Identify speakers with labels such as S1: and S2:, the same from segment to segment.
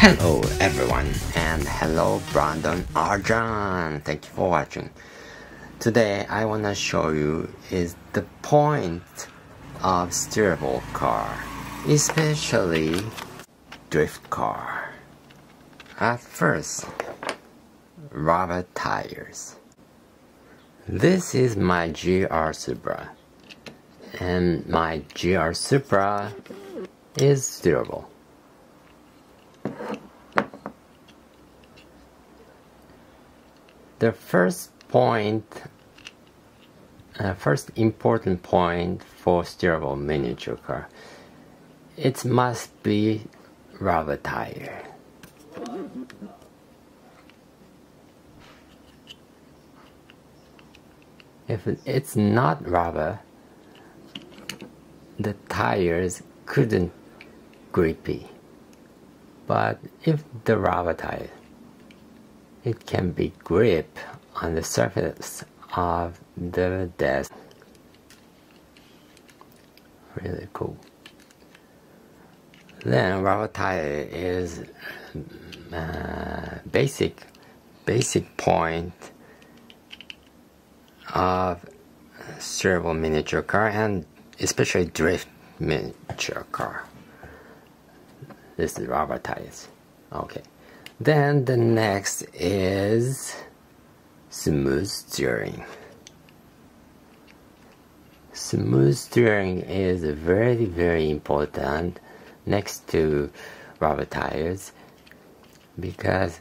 S1: Hello everyone, and hello Brandon Arjan. Thank you for watching. Today I wanna show you is the point of steerable car, especially drift car. At first, rubber tires. This is my GR Supra, and my GR Supra is steerable. The first important point for steerable miniature car, it must be rubber tire. If it's not rubber, the tires couldn't grippy. But if the rubber tire, it can be grip on the surface of the desk. Really cool. Then rubber tire is basic point of steerable miniature car, and especially drift miniature car. This is rubber tires. Okay. Then the next is smooth steering. Smooth steering is very important next to rubber tires, because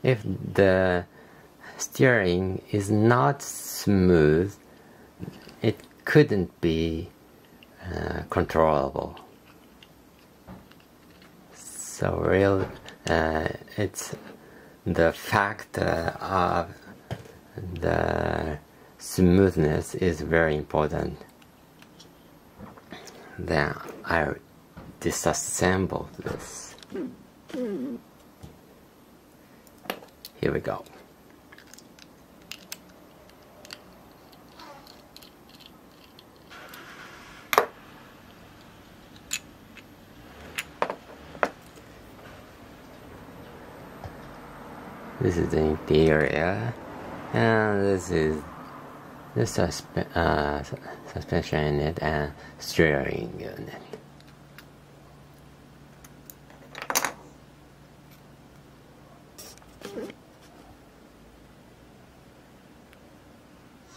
S1: if the steering is not smooth, it couldn't be controllable. So real it's the factor of the smoothness is very important. Then I disassemble this. Here we go. This is the interior, and this is the suspension unit and steering unit.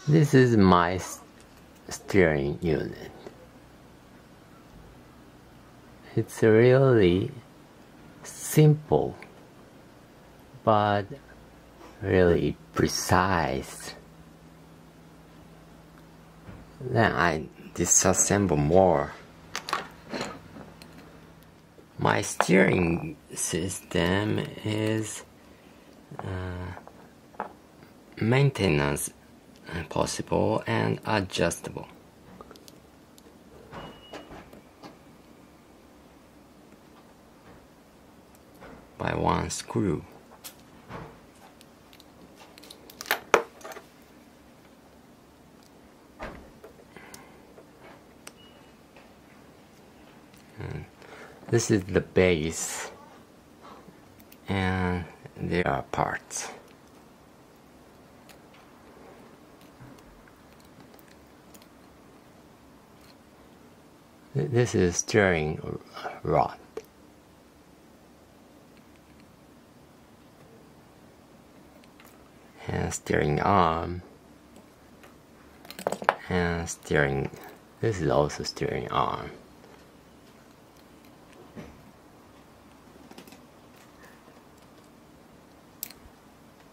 S1: This is my steering unit. It's really simple, but really precise. Then I disassemble more. My steering system is maintenance possible and adjustable. By one screw. This is the base, and there are parts. This is steering rod. And steering arm. And steering, this is also steering arm.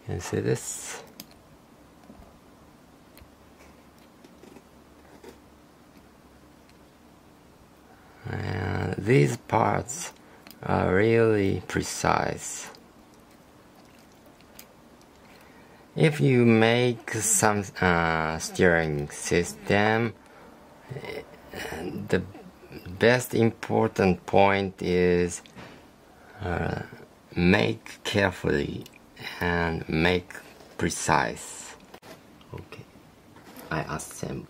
S1: You see this? And these parts are really precise. If you make some steering system, the best important point is make carefully and make precise. Okay, I assemble.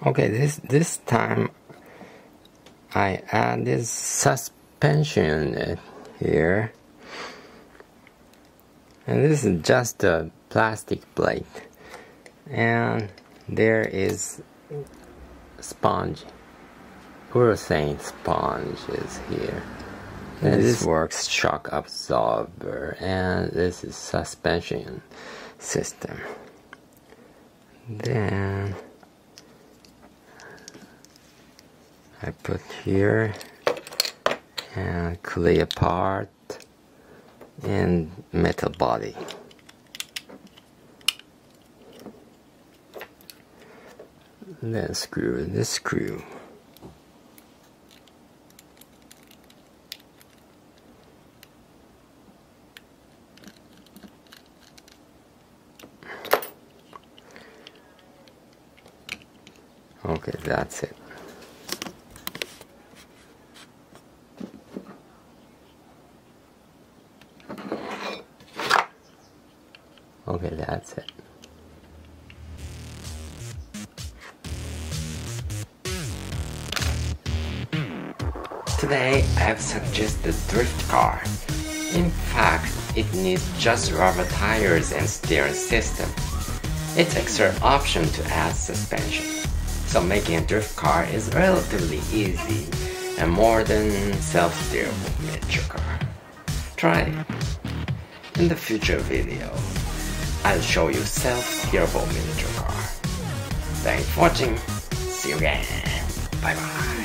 S1: Okay, this time I add this suspension here, and this is just a plastic plate, and there is sponge, urethane sponge is here. And this works shock absorber, and this is suspension system. Then I put here and clear part and metal body. Then screw this screw. Okay, that's it. Okay, that's it. Today I've suggested drift car. In fact, it needs just rubber tires and steering system. It's extra option to add suspension. So making a drift car is relatively easy and more than self-steerable miniature car. Try it. In the future video, I'll show you self-steerable miniature car. Thanks for watching. See you again. Bye bye.